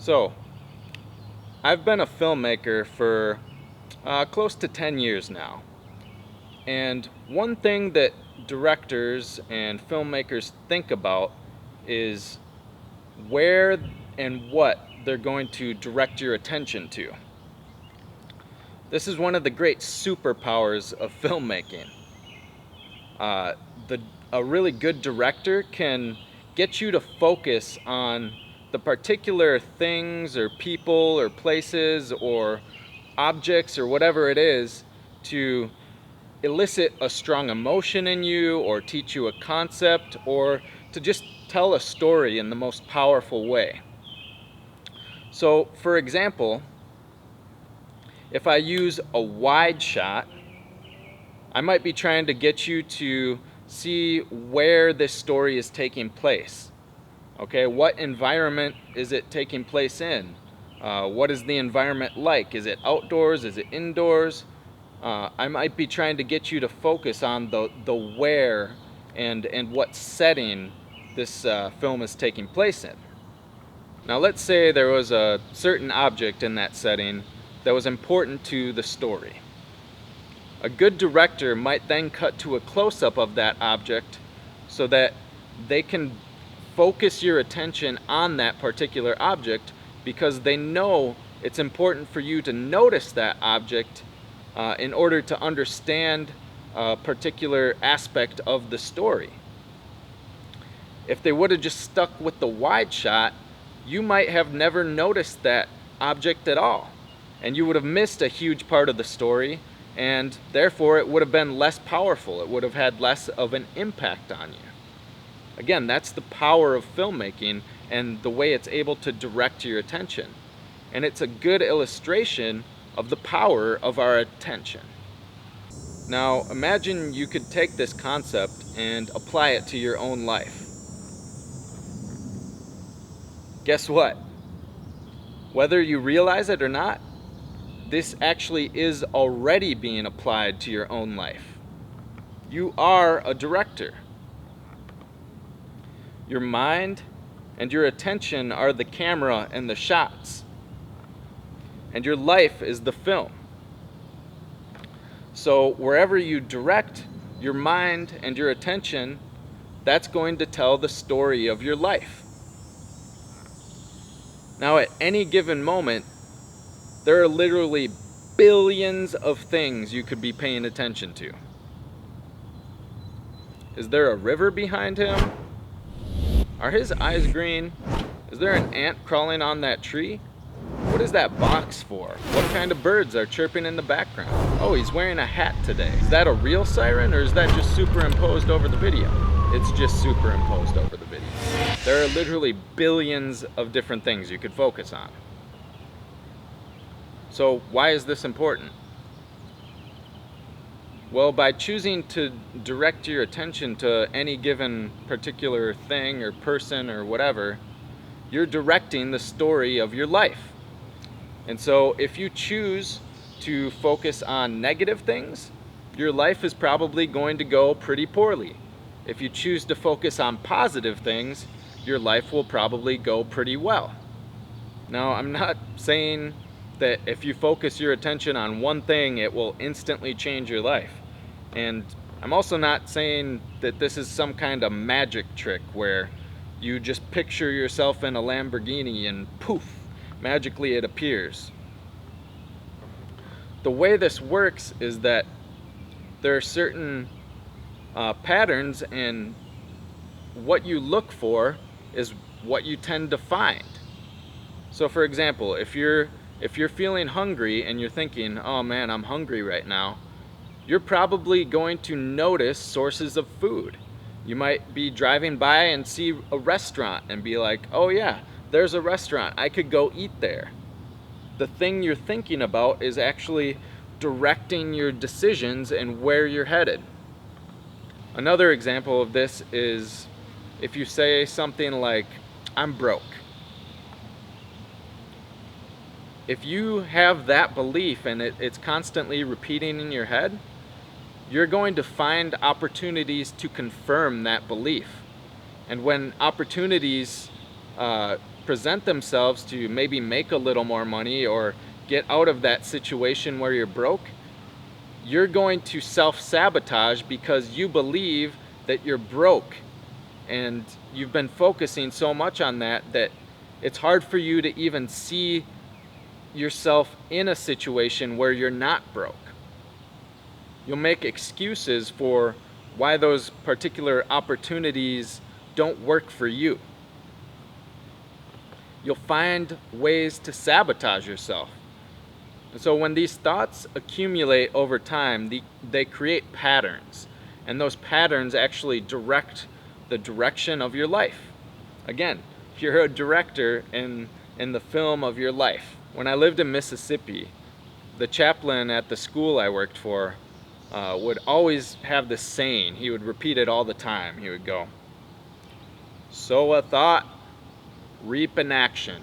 So, I've been a filmmaker for close to 10 years now. And one thing that directors and filmmakers think about is where and what they're going to direct your attention to. This is one of the great superpowers of filmmaking. Uh, the, a really good director can get you to focus on the particular things or people or places or objects or whatever it is to elicit a strong emotion in you or teach you a concept or to just tell a story in the most powerful way. So, for example, if I use a wide shot, I might be trying to get you to see where this story is taking place. Okay, what environment is it taking place in? What is the environment like? Is it outdoors? Is it indoors? I might be trying to get you to focus on the where and what setting this film is taking place in. Now let's say there was a certain object in that setting that was important to the story. A good director might then cut to a close-up of that object so that they can focus your attention on that particular object because they know it's important for you to notice that object in order to understand a particular aspect of the story. If they would have just stuck with the wide shot, you might have never noticed that object at all, and you would have missed a huge part of the story, and therefore it would have been less powerful. It would have had less of an impact on you. Again, that's the power of filmmaking and the way it's able to direct your attention. And it's a good illustration of the power of our attention. Now, imagine you could take this concept and apply it to your own life. Guess what? Whether you realize it or not, this actually is already being applied to your own life. You are a director. Your mind and your attention are the camera and the shots. And your life is the film. So wherever you direct your mind and your attention, that's going to tell the story of your life. Now at any given moment, there are literally billions of things you could be paying attention to. Is there a river behind him? Are his eyes green? Is there an ant crawling on that tree? What is that box for? What kind of birds are chirping in the background? Oh, he's wearing a hat today. Is that a real siren or is that just superimposed over the video? It's just superimposed over the video. There are literally billions of different things you could focus on. So why is this important? Well, by choosing to direct your attention to any given particular thing or person or whatever, you're directing the story of your life. And so if you choose to focus on negative things, your life is probably going to go pretty poorly. If you choose to focus on positive things, your life will probably go pretty well. Now, I'm not saying that if you focus your attention on one thing, it will instantly change your life. And I'm also not saying that this is some kind of magic trick where you just picture yourself in a Lamborghini and poof, magically it appears. The way this works is that there are certain patterns, and what you look for is what you tend to find. So for example, if you're feeling hungry and you're thinking, oh man, I'm hungry right now, you're probably going to notice sources of food. You might be driving by and see a restaurant and be like, oh yeah, there's a restaurant, I could go eat there. The thing you're thinking about is actually directing your decisions and where you're headed. Another example of this is if you say something like, I'm broke. If you have that belief and it's constantly repeating in your head, you're going to find opportunities to confirm that belief. And when opportunities present themselves to maybe make a little more money or get out of that situation where you're broke, you're going to self-sabotage because you believe that you're broke, and you've been focusing so much on that it's hard for you to even see yourself in a situation where you're not broke. You'll make excuses for why those particular opportunities don't work for you. You'll find ways to sabotage yourself. And so when these thoughts accumulate over time, they create patterns. And those patterns actually direct the direction of your life. Again, you're a director in the film of your life. When I lived in Mississippi, the chaplain at the school I worked for would always have this saying. He would repeat it all the time. He would go, "Sow a thought, reap an action.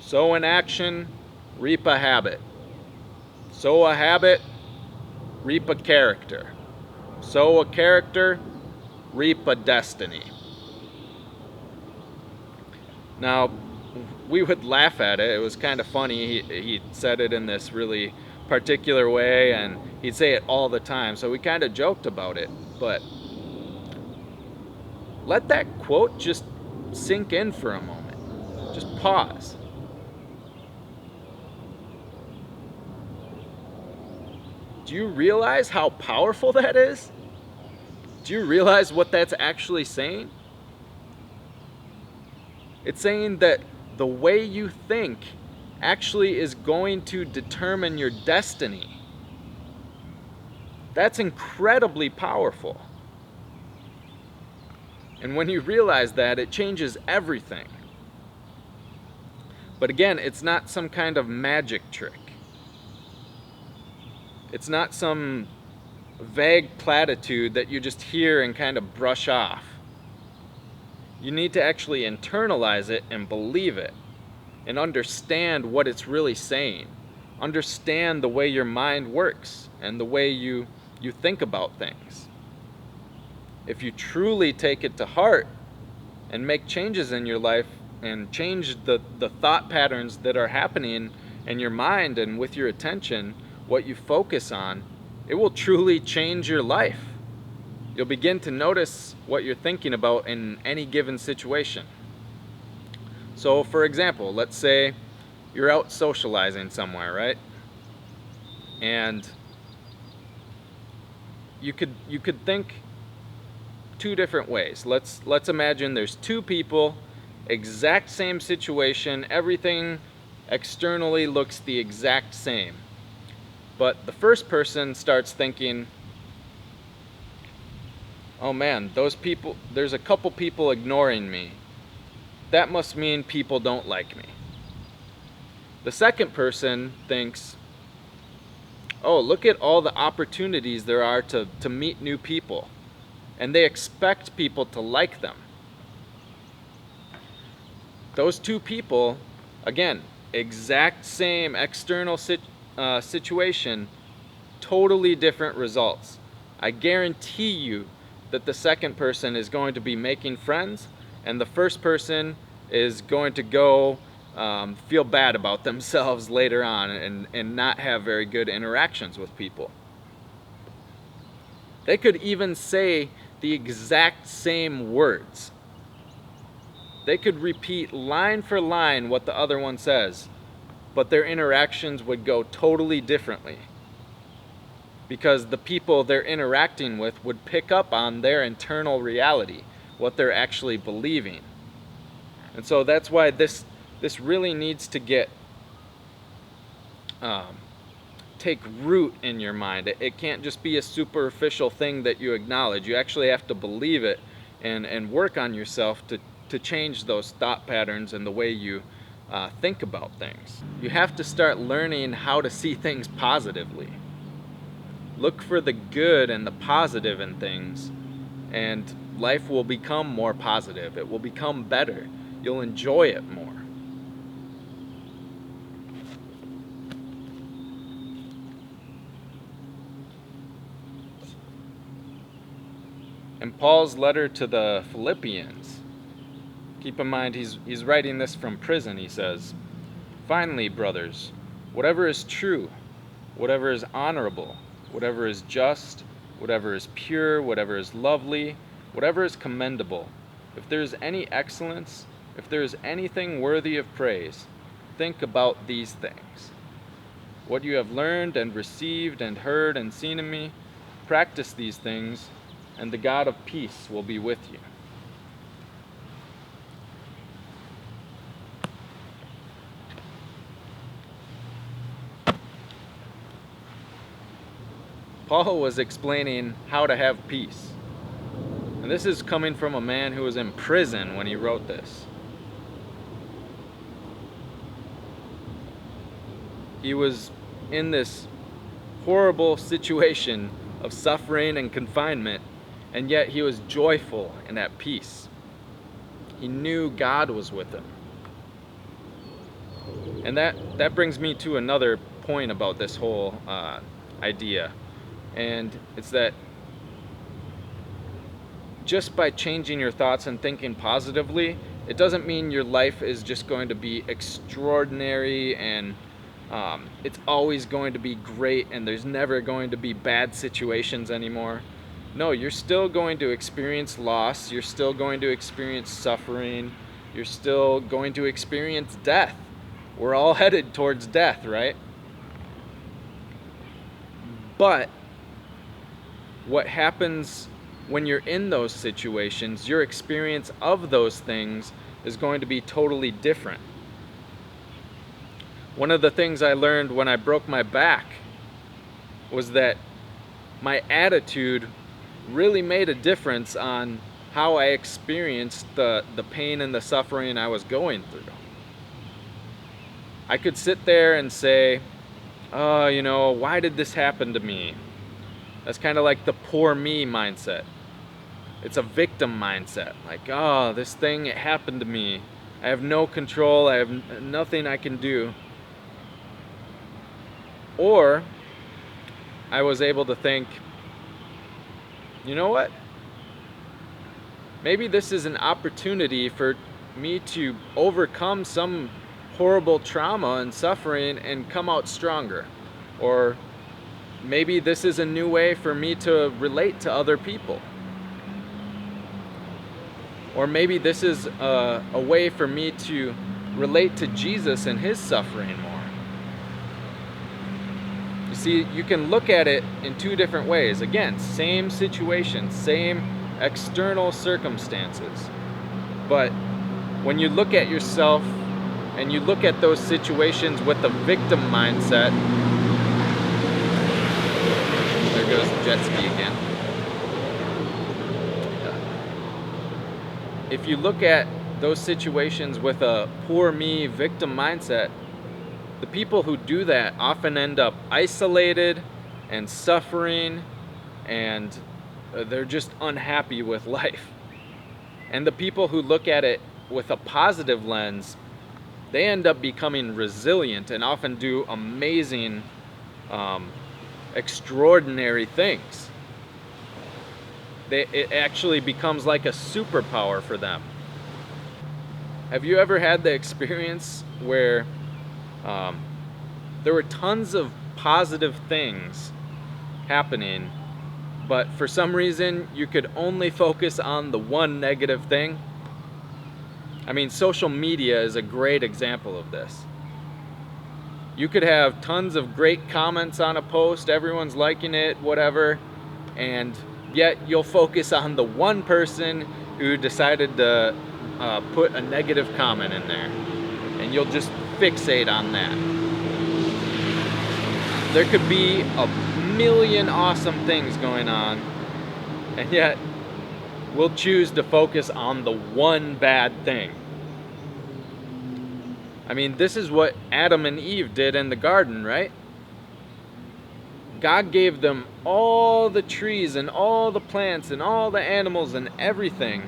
Sow an action, reap a habit. Sow a habit, reap a character. Sow a character, reap a destiny." Now, we would laugh at it. It was kind of funny. He said it in this really particular way, and he'd say it all the time. So we kind of joked about it. But let that quote just sink in for a moment. Just pause. Do you realize how powerful that is? Do you realize what that's actually saying? It's saying that the way you think actually is going to determine your destiny. That's incredibly powerful. And when you realize that, it changes everything. But again, it's not some kind of magic trick. It's not some vague platitude that you just hear and kind of brush off. You need to actually internalize it and believe it and understand what it's really saying. Understand the way your mind works and the way you think about things. If you truly take it to heart and make changes in your life and change the thought patterns that are happening in your mind and with your attention, what you focus on, it will truly change your life. You'll begin to notice what you're thinking about in any given situation. So, for example, let's say you're out socializing somewhere, right? And you could think two different ways. Let's imagine there's two people, exact same situation, everything externally looks the exact same. But the first person starts thinking, "Oh man, there's a couple people ignoring me. That must mean people don't like me." The second person thinks, "Oh, look at all the opportunities there are to meet new people. And they expect people to like them." Those two people, again, exact same external situation, totally different results. I guarantee you that the second person is going to be making friends, and the first person is going to go feel bad about themselves later on and not have very good interactions with people. They could even say the exact same words. They could repeat line for line what the other one says, but their interactions would go totally differently, because the people they're interacting with would pick up on their internal reality, what they're actually believing. And so that's why this really needs to take root in your mind. It can't just be a superficial thing that you acknowledge. You actually have to believe it and work on yourself to change those thought patterns and the way you think about things. You have to start learning how to see things positively. Look for the good and the positive in things, and life will become more positive. It will become better. You'll enjoy it more. In Paul's letter to the Philippians, Keep in mind, he's writing this from prison. He says, "Finally, brothers, whatever is true, whatever is honorable, whatever is just, whatever is pure, whatever is lovely, whatever is commendable, if there is any excellence, if there is anything worthy of praise, think about these things. What you have learned and received and heard and seen in me, practice these things, and the God of peace will be with you." Paul was explaining how to have peace. And this is coming from a man who was in prison when he wrote this. He was in this horrible situation of suffering and confinement, and yet he was joyful and at peace. He knew God was with him. And that brings me to another point about this whole idea. And it's that just by changing your thoughts and thinking positively, it doesn't mean your life is just going to be extraordinary and it's always going to be great and there's never going to be bad situations anymore. No, you're still going to experience loss, you're still going to experience suffering, you're still going to experience death. We're all headed towards death, right? But what happens when you're in those situations, your experience of those things is going to be totally different. One of the things I learned when I broke my back was that my attitude really made a difference on how I experienced the pain and the suffering I was going through. I could sit there and say, oh, why did this happen to me? That's kind of like the poor me mindset. It's a victim mindset. Like, oh, this thing, it happened to me. I have no control. I have nothing I can do. Or I was able to think, you know what? Maybe this is an opportunity for me to overcome some horrible trauma and suffering and come out stronger. Or maybe this is a new way for me to relate to other people. Or maybe this is a way for me to relate to Jesus and his suffering more. You see, you can look at it in two different ways. Again, same situation, same external circumstances. But when you look at yourself and you look at those situations with a victim mindset, there goes the jet ski again. If you look at those situations with a poor me victim mindset, the people who do that often end up isolated and suffering, and they're just unhappy with life. And the people who look at it with a positive lens, they end up becoming resilient and often do amazing, extraordinary things. It actually becomes like a superpower for them. Have you ever had the experience where there were tons of positive things happening, but for some reason you could only focus on the one negative thing? I mean, social media is a great example of this. You could have tons of great comments on a post, everyone's liking it, whatever, and yet you'll focus on the one person who decided to put a negative comment in there, and you'll just fixate on that. There could be a million awesome things going on, and yet we'll choose to focus on the one bad thing. I mean, this is what Adam and Eve did in the garden, right? God gave them all the trees and all the plants and all the animals and everything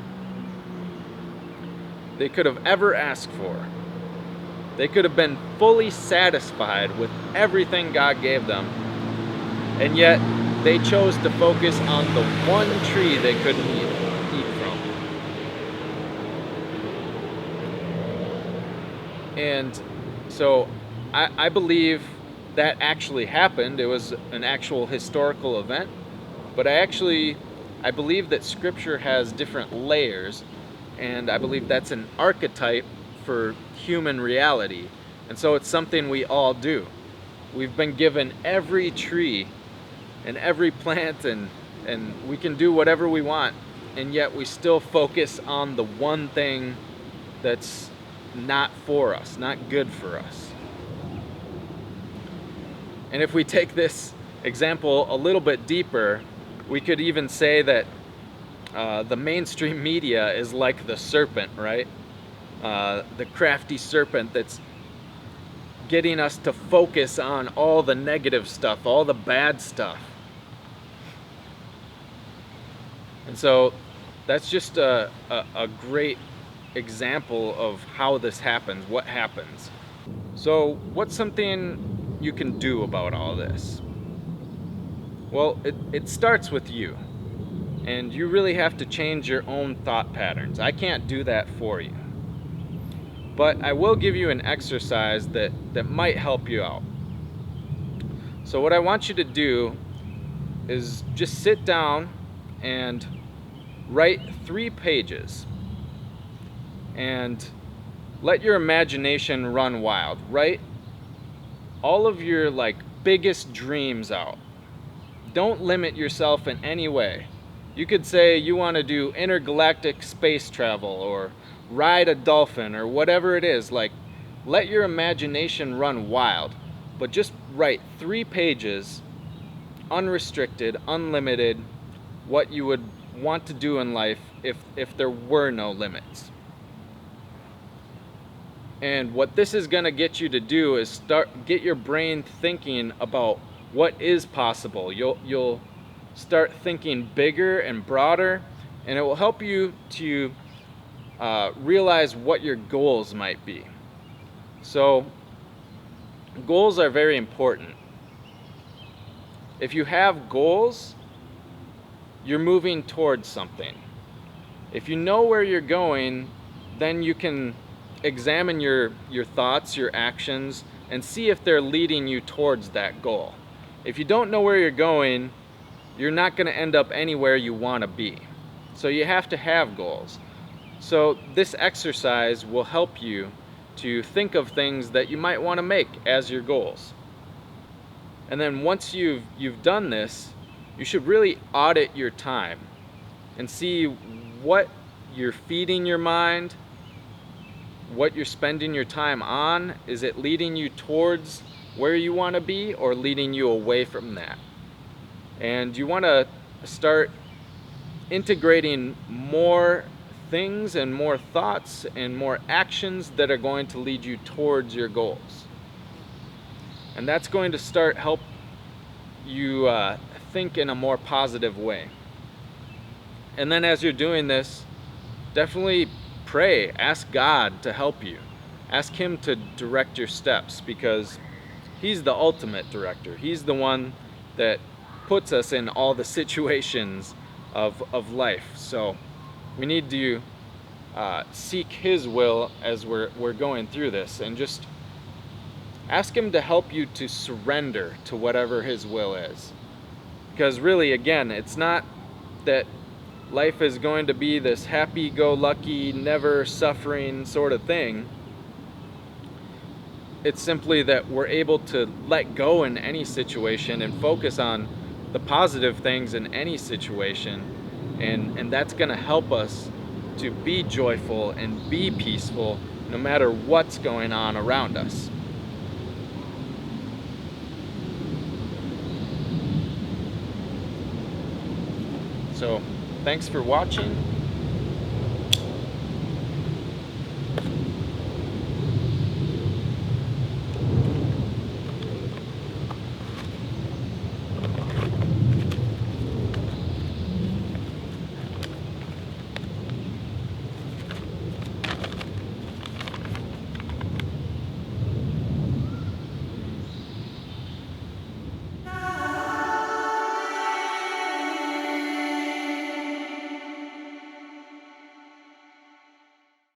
they could have ever asked for. They could have been fully satisfied with everything God gave them. And yet, they chose to focus on the one tree they couldn't eat from. And so I believe that actually happened. It was an actual historical event. But I believe that Scripture has different layers, and I believe that's an archetype for human reality. And so it's something we all do. We've been given every tree and every plant, and we can do whatever we want, and yet we still focus on the one thing that's not for us, not good for us. And if we take this example a little bit deeper, we could even say that the mainstream media is like the serpent, right? The crafty serpent that's getting us to focus on all the negative stuff, all the bad stuff. And so that's just a great example of how this happens, what happens. So what's something you can do about all this? Well, it starts with you. And you really have to change your own thought patterns. I can't do that for you. But I will give you an exercise that might help you out. So what I want you to do is just sit down and write 3 pages. And let your imagination run wild. Write all of your biggest dreams out. Don't limit yourself in any way. You could say you want to do intergalactic space travel or ride a dolphin or whatever it is. Let your imagination run wild, but just write 3 pages, unrestricted, unlimited, what you would want to do in life if there were no limits. And what this is going to get you to do is get your brain thinking about what is possible. You'll start thinking bigger and broader, and it will help you to realize what your goals might be. So goals are very important. If you have goals, you're moving towards something. If you know where you're going, then you can examine your thoughts, your actions, and see if they're leading you towards that goal. If you don't know where you're going, you're not going to end up anywhere you want to be. So you have to have goals. So this exercise will help you to think of things that you might want to make as your goals. And then once you've done this, you should really audit your time and see what you're feeding your mind, what you're spending your time on. Is it leading you towards where you want to be or leading you away from that? And you want to start integrating more things and more thoughts and more actions that are going to lead you towards your goals. And that's going to start help you think in a more positive way. And then as you're doing this, definitely pray, ask God to help you. Ask Him to direct your steps, because He's the ultimate director. He's the one that puts us in all the situations of life. So we need to seek His will as we're going through this, and just ask Him to help you to surrender to whatever His will is. Because really, again, it's not that life is going to be this happy-go-lucky, never suffering sort of thing. It's simply that we're able to let go in any situation and focus on the positive things in any situation, and that's going to help us to be joyful and be peaceful no matter what's going on around us. So thanks for watching.